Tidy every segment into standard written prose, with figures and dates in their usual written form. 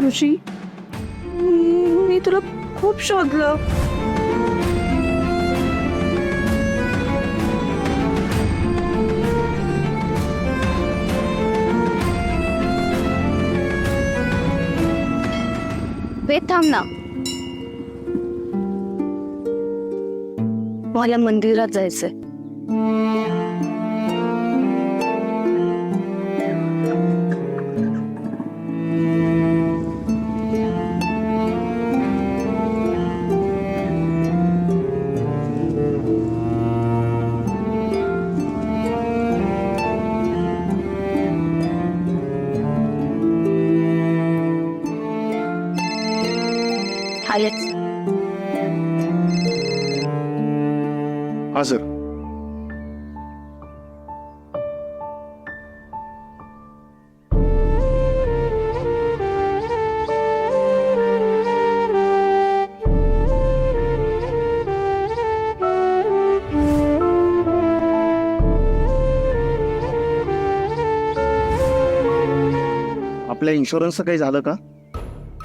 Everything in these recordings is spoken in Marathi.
ऋषी, मी तुला खूप शोधलं. वेट, थांब ना. मला मंदिरात जायचंय. आलेच. हाँ सर. आपल्या इन्शुरन्सचं काही झालं का?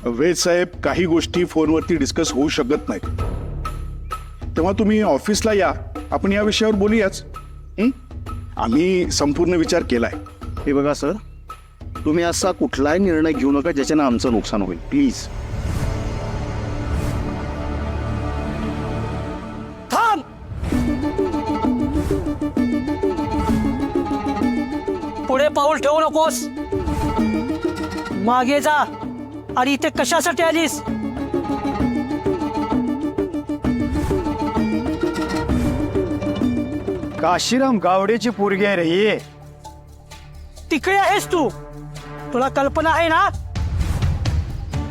वेद साहेब, काही गोष्टी फोनवरती डिस्कस होऊ शकत नाहीत. तेव्हा तुम्ही ऑफिसला या, आपण या विषयावर बोलूयाच. आम्ही संपूर्ण विचार केलाय. हे बघा सर, तुम्ही असा कुठलाही निर्णय घेऊ नका ज्याच्यानं आमचं नुकसान होईल, प्लीज. थांब. पुढे पाऊल ठेवू नकोस. मागे जा. आणि इथे कशासाठी आलीस? काशीराम गावडेची पोरगी आहे रे ही. तिकडे आहेस तू. तुला कल्पना आहे ना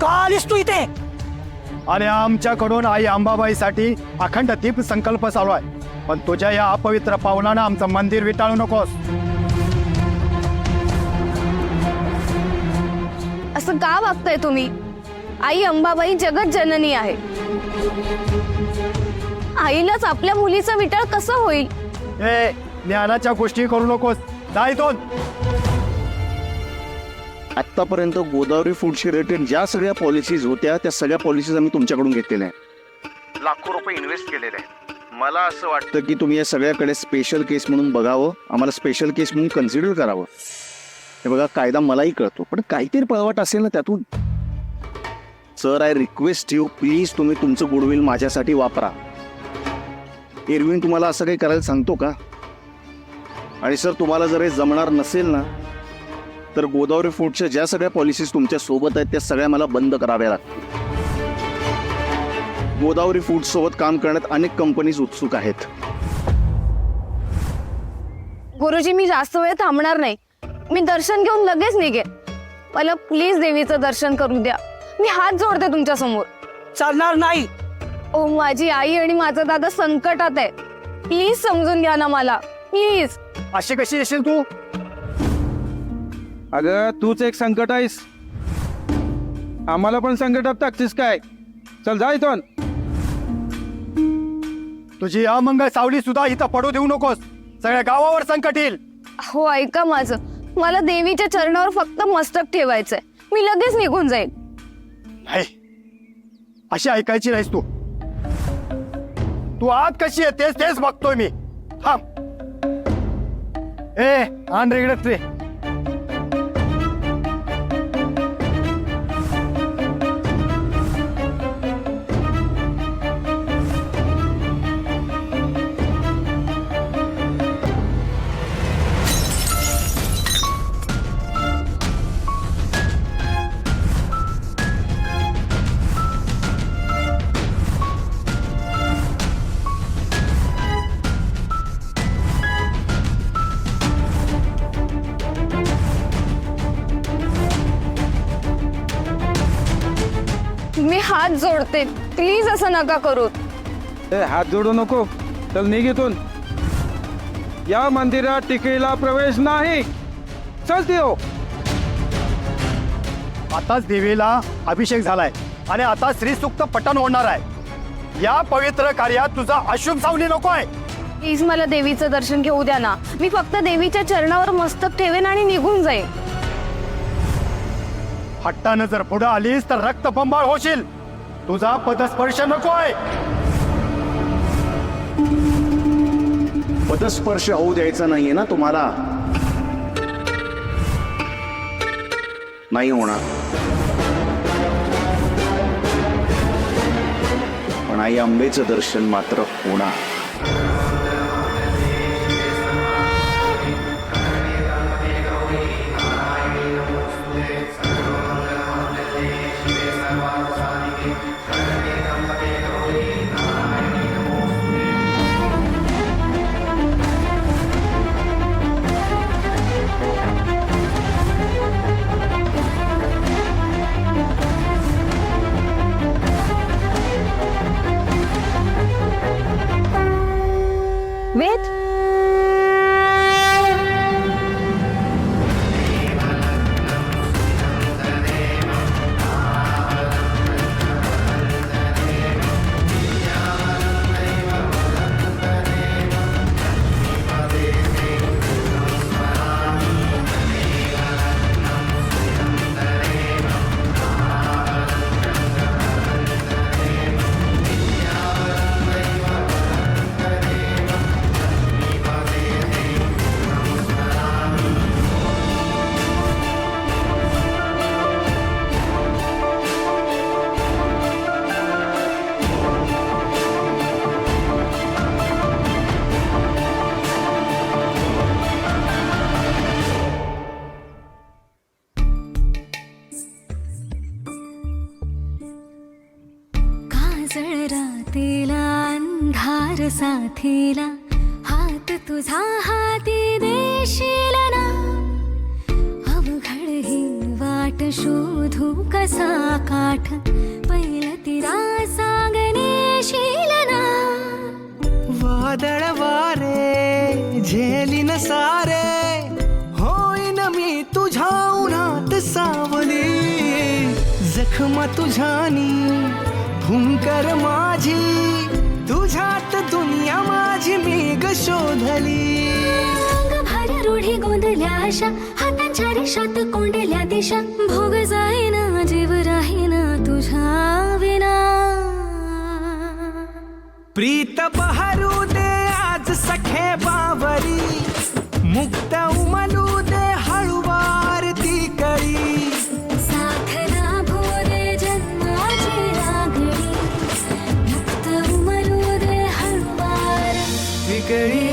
का आलीस तू इथे? आणि आमच्याकडून आई अंबाबाईसाठी अखंड दीप संकल्प चालू आहे. पण तुझ्या या अपवित्र पावलानं आमचं मंदिर विटाळू नकोस. असं का वागताय तुम्ही? आई अंबाबाई जगत जननी आहे. आईलाच आपल्या मुलीचं विटाळ कसं होईल? ए, ज्ञानाच्या गोष्टी करू नकोस. जा इथून. आतापर्यंत गोदावरी फूडशी रिलेटेड ज्या सगळ्या पॉलिसीज होत्या त्या सगळ्या पॉलिसीज आम्ही तुमच्याकडून घेतलेल्या आहेत. लाखो रुपये इन्व्हेस्ट केलेले आहेत. मला असं वाटतं की तुम्ही या सगळ्याकडे स्पेशल केस म्हणून बघावं, आम्हाला स्पेशल केस म्हणून कन्सिडर करावं. हे बघा, कायदा मलाही कळतो, पण काहीतरी पळवाट असेल ना त्यातून. Sir, I request you, please तुम्ही तुमचं गुडविल माझ्यासाठी वापरा. एरविन तुम्हाला असं काही करायला सांगतो का? आणि सर, तुम्हाला जर हे जमणार नसेल ना, तर गोदावरी फूडच्या ज्या सगळ्या पॉलिसीज तुमच्या सोबत आहेत त्या सगळ्या मला बंद कराव्या लागतील. गोदावरी फूड सोबत काम करण्यात अनेक कंपनीज उत्सुक आहेत. गुरुजी, मी जास्त वेळ थांबणार नाही. मी दर्शन घेऊन लगेच निघेन. मला प्लीज देवीचं दर्शन करू द्या. मी हात जोडते तुमच्या समोर. चालणार नाही. ओ, माझी आई आणि माझा दादा संकटात आहे. प्लीज समजून घ्या ना मला, प्लीज. अशी कशी येशील तू? अगं, तूच एक संकट आहेस. आम्हाला पण संकटात टाकतेस काय? चल जा इथून. तुझी अमंगळ सावली सुद्धा इथं पडू देऊ नकोस. सगळ्या गावावर संकट येईल. हो, ऐका माझं. मला देवीच्या चरणावर फक्त मस्तक ठेवायचंय. मी लगेच निघून जाईल. नाही, अशी ऐकायची नाहीस तू. तू आत कशी आहे तेच बघतोय मी. थांब. ए, आण रेगडत रे. मी हात जोडते, प्लीज असं नका करू. ए, हात जोडू नको. चल निघ इथून. या मंदिरात टिकेला प्रवेश नाही. चल देव. आताच देवीला अभिषेक झालाय आणि आता श्री सूक्त पठण होणार आहे. या पवित्र कार्यात तुझा अशुभ सावली नकोय. प्लीज मला देवीचं दर्शन घेऊ द्या ना. मी फक्त देवीच्या चरणावर मस्तक ठेवेन आणि निघून जाईन. हट्टानं जर पुढे आलीस तर रक्तपंबाळ होशील. तुझा पदस्पर्श नकोय. पदस्पर्श होऊ द्यायचा नाहीये ना तुम्हाला? नाही होणार. पण आई अंबेचं दर्शन मात्र होणार. वेद, काजळ रातेला अंधार साथीला हात तुझा हाती देशील ना. अवघड ही वाट शोधू कसा काठ पहिलं तिरा सांगणेशील ना. वादळ वारे झेलीन सारे होईन मी तुझ्या उन्हात सावली. जखमा तुझ्यानी भूंकर माझी तुझ्यात दुनिया माझी मी ग शोधली. अंगभर रूढी गोंधल्या आशा हातांच्या रेषात कोंडल्या दिशा. भोग जाईना जीव राहीना तुझ्या विना. प्रीत बहरू दे आज सखे बावरी मुक्त उमलू दे हळुवार ती कळी. साथ लाभू दे जन्माची लागणी मुक्त उमलू दे हळुवार ती कळी.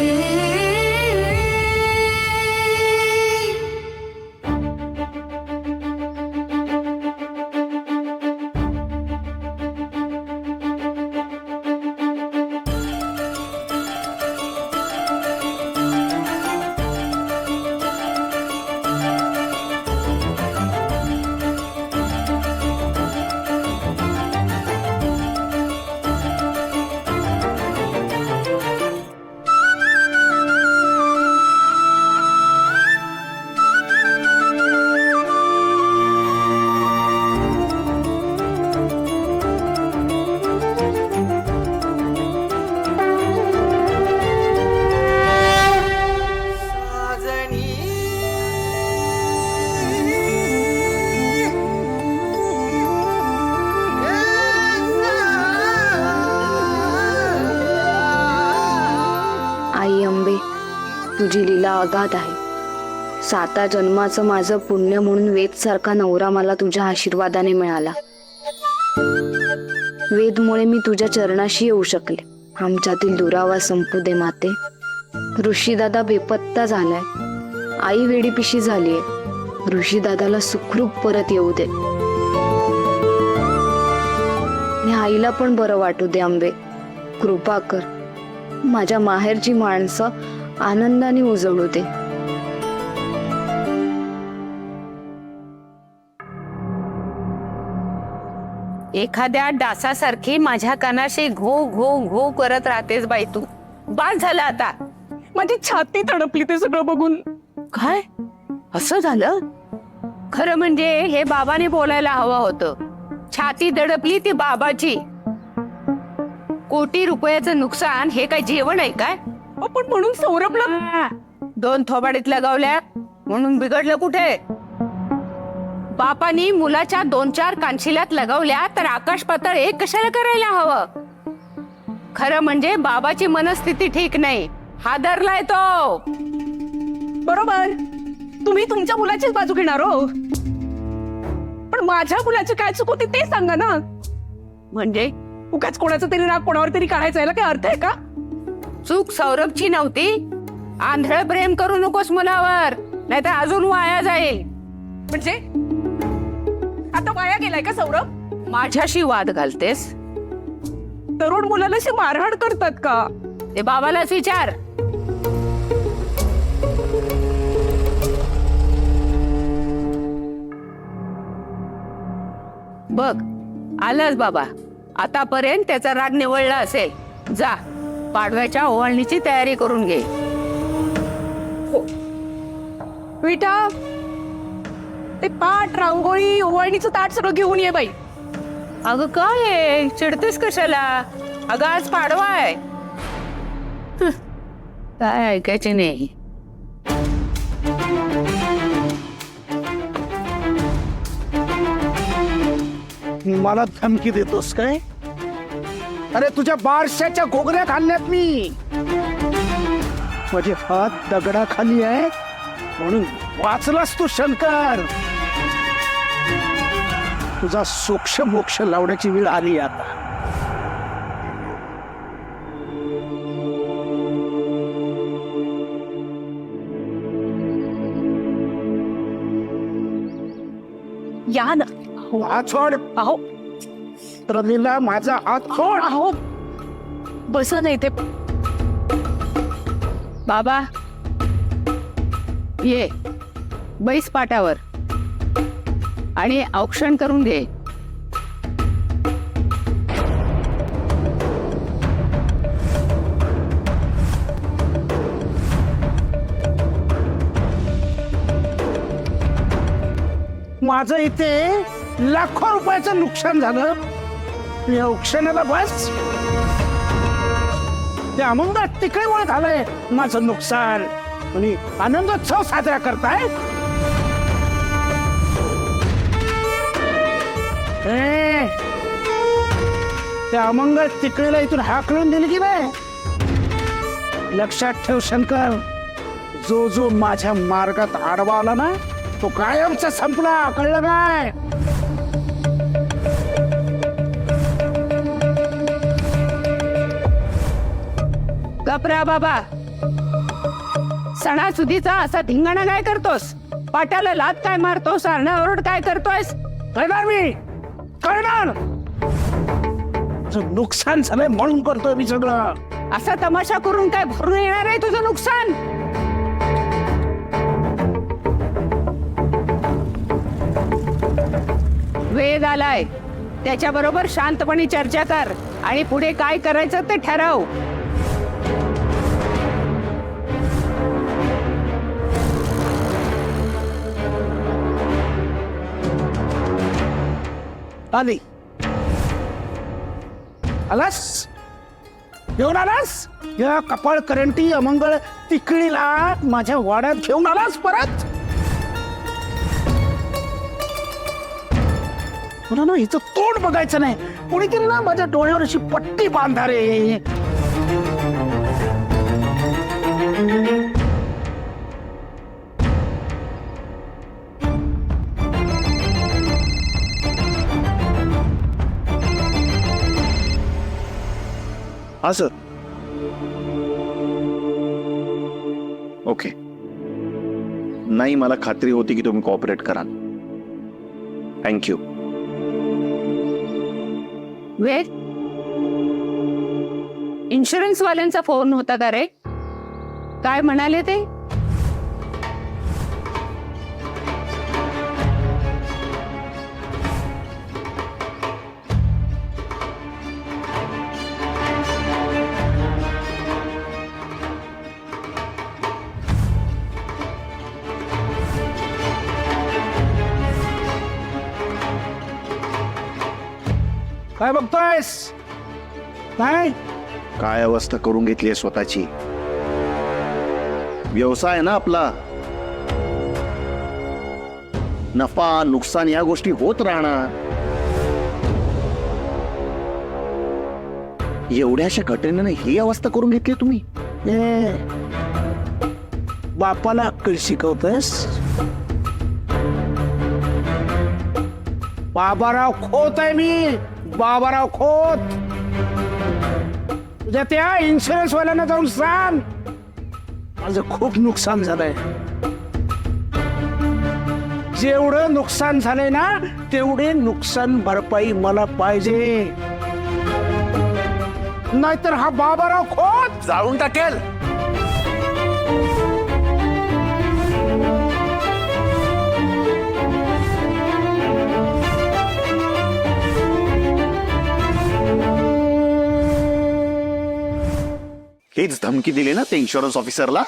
आई अंबे, तुझी लीला अगाध आहे. 7 जन्माचं माझं पुण्य म्हणून वेद सारखा नवरा मला तुझ्या आशीर्वादाने मिळाला. वेदमुळे मी तुझ्या चरणाशी येऊ शकले. आमच्यातील दुरावा संपू दे माते. ऋषीदादा बेपत्ता झालाय. आई वेडीपिशी झालीये. ऋषीदादाला सुखरूप परत येऊ दे. आणि आईला पण बरं वाटू दे अंबे. कृपा कर. माझ्या माहेरची माणसं आनंदाने उजळू दे. एखाद्या डासासारखी माझ्या कानाशी घो घो घो करत राहतेस बाई तू. बाद झालं आता. माझी छाती तडपली ते सगळं बघून. काय असं झालं? खरं म्हणजे हे बाबाने बोलायला हवं होतं. छाती दडपली ती बाबाची. कोटी रुपयाचं नुकसान हे काय जेवण आहे काय? पण म्हणून सौरभला 2 थोबाडीत लगावल्या म्हणून बिघडलं कुठे? बापानी मुलाच्या 2-4 कानशिल्यात लगावल्या तर आकाश पातळ एक कशाला करायला हवं? खरं म्हणजे बाबाची मनस्थिती ठीक नाही, हादरलाय तो. बरोबर, तुम्ही तुमच्या मुलाचीच बाजू घेणार हो, पण माझ्या मुलाची काय चूक होती ते सांगा ना. म्हणजे उगाच कोणाचा तरी राग कोणावर तरी काढायचा, याला काय अर्थ आहे का? चूक सौरभची नव्हती. आंधळ प्रेम करू नकोस मुलावर, नाहीतर अजून वाया जाईल. म्हणजे आता वाया गेलाय का सौरभ? माझ्याशी वाद घालतेस? तरुण मुलाला अशी मारहाण करतात का? ते बाबालाच विचार. बघ, आलास बाबा. आतापर्यंत त्याचा राग निवळला असेल. जा, पाडव्याच्या ओवाळणीची तयारी करून घे. विटा, ते पाट, रांगोळी, ओवाळणीचं ताट सगळं घेऊन ये बाई. अगं काय आहे, चिडतेस कशाला? अगं आज पाडवा आहे. काय ऐकायचे नाही. मला धमकी देतोस काय? अरे तुझ्या बारशाच्या घोगऱ्या खाल्ल्यात मी. माझे हात दगडाखाली आहे म्हणून वाचलास तू शंकर. तुझा सोक्ष मोक्ष लावण्याची वेळ आली आता. या ना. हात सोड. अहो रमीला माझा हात सोड. अहो बस नाही ते. बाबा ये, बैस पाटावर आणि औक्षण करून घे. माझं इथे लाखो रुपयाचं नुकसान झालं. या औक्षणाला बस. ते अमंग तिकडेमुळे झालंय माझं नुकसान आणि आनंदोत्सव साजरा करताय. त्या अमंगळ तिकडेला इथून हाकलून दिली की नाही? लक्षात ठेव शंकर, जो जो माझ्या मार्गात आडवा आला ना तो कायमचा संपला. कळलं काय? गपरा बाबा. सणासुदीचा असा धिंगाणा काय करतोस? पाटाला लात काय मारतोस? ओरड काय करतोयस? करणार मी, करणार. नुकसान झालंय म्हणून करतोय मी सगळं. असा तमाशा करून काय भरून येणार आहे तुझं नुकसान? वेद आलाय, त्याच्याबरोबर शांतपणे चर्चा कर आणि पुढे काय करायचं ते ठरव. आली. आलास? घेऊन आलास? या कपाळ करंटी अमंगळ तिकडीला माझ्या वाड्यात घेऊन आलास परत? तुला ना हिचं तोंड बघायचं नाही. कोणीतरी ना माझ्या डोळ्यावर अशी पट्टी बांधा रे. हा सर. ओके. नाही, मला खात्री होती की तुम्ही कॉपरेट कराल. थँक्यू. वेद, इन्शुरन्स वाल्यांचा फोन होता का रे? काय म्हणाले ते? काय बघतोयस? काय काय अवस्था करून घेतली आहे स्वतःची. व्यवसाय आहे ना आपला, नफा नुकसान या गोष्टी होत राहणार. एवढ्याशा घटनेने ही अवस्था करून घेतली तुम्ही. ए, बापाला अक्कल शिकवतस. बाबाराव खोत आहे मी, बाबाराव खोत. तुझ्या त्या इन्शुरन्स वाल्यांना जाऊन सांग माझं खूप नुकसान झालंय. जेवढं नुकसान झालंय ना तेवढे नुकसान भरपाई मला पाहिजे, नाहीतर हा बाबाराव खोत जाळून टाकेल. हेच धमकी दिली ना ते इन्शुरन्स ऑफिसरला.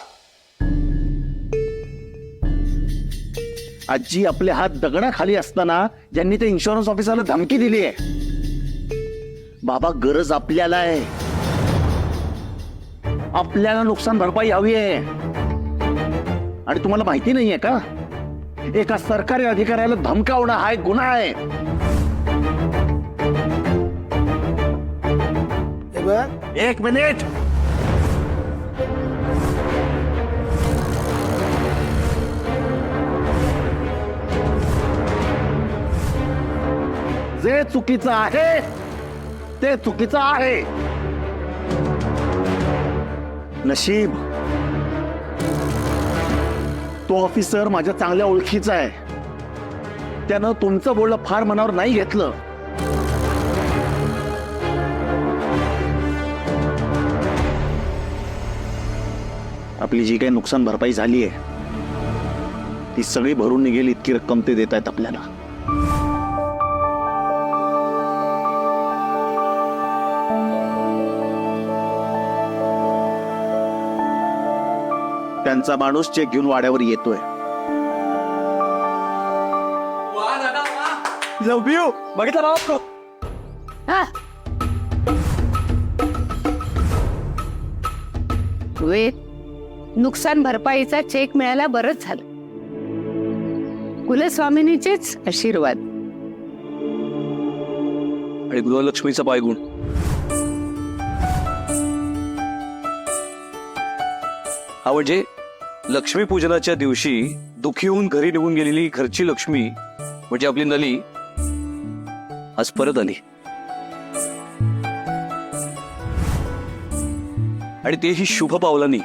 आजी आपले हात दगडाखाली असताना ज्यांनी ते इन्शुरन्स ऑफिसरला धमकी दिली आहे. बाबा गरज आपल्याला आहे, आपल्याला नुकसान भरपाई हवी आहे. आणि तुम्हाला माहिती नाहीये का, एका सरकारी अधिकाऱ्याला धमकावणं हा एक गुन्हा आहे. हे बघ, एक मिनिट. जे चुकीचं आहे ते चुकीचं आहे. नशीब तो ऑफिसर माझ्या चांगल्या ओळखीचा आहे. त्यानं तुमचं बोलणं फार मनावर नाही घेतलं. आपली जी काही नुकसान भरपाई झाली आहे ती सगळी भरून निघेल इतकी रक्कम ते देत आहेत आपल्याला. त्यांचा माणूस चेक घेऊन वाड्यावर येतोय. लव यू. बघितलं बाबा. हा. वेद, नुकसान भरपाईचा चेक मिळायला बरंच झालं. कुलस्वामिनीचेच आशीर्वाद. आणि गृहलक्ष्मीचा पायगुण. हा म्हणजे लक्ष्मीपूजनाच्या दिवशी दुःखी होऊन घरी निघून गेलेली घरची लक्ष्मी म्हणजे आपली नली आज परत आली. आणि तेही शुभ पावलांनी.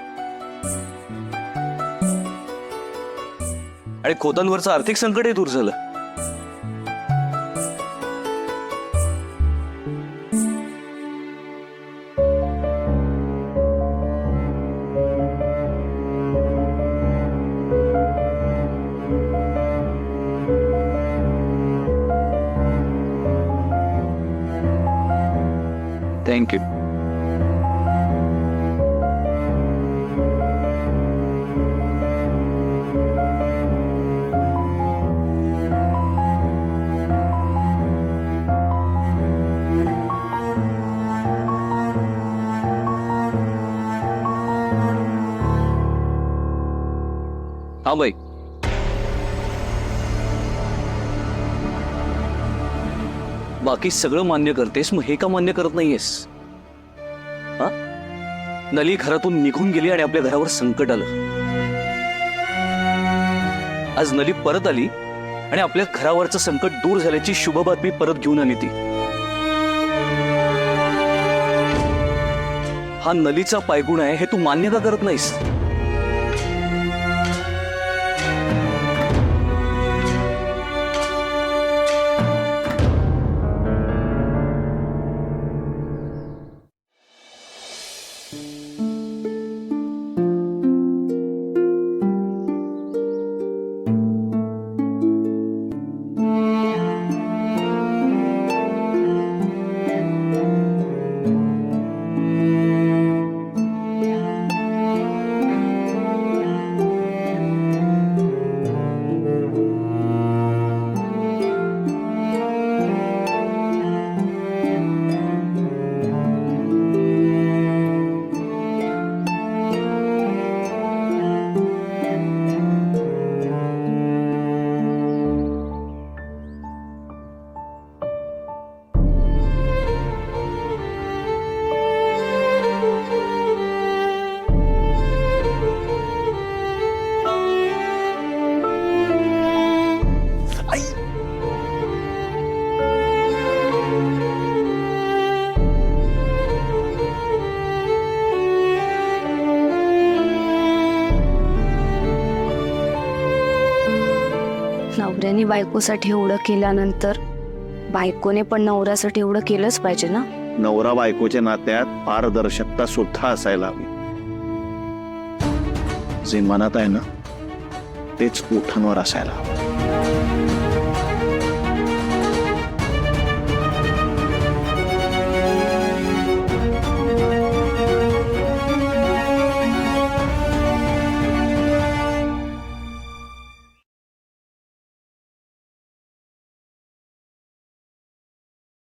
आणि खोतांवरचं आर्थिक संकटही दूर झालं. थँक्यू. हा बाई, बाकी सगळं मान्य करतेस, मग हे का मान्य करत नाहीयेस? हा, नली घरातून निघून गेली आणि आपल्या घरावर संकट आलं. आज नली परत आली आणि आपल्या घरावरचं संकट दूर झाल्याची शुभ बातमी परत घेऊन आली ती. हा नलीचा पायगुण आहे हे तू मान्य का करत नाहीस? नवऱ्याने बायकोसाठी एवढं केल्यानंतर बायकोने पण नवऱ्यासाठी एवढं केलंच पाहिजे ना. नवरा बायकोच्या नात्यात पारदर्शकता सुद्धा असायला हवी. जे मनात आहे ना तेच ओठांवर असायला हवं.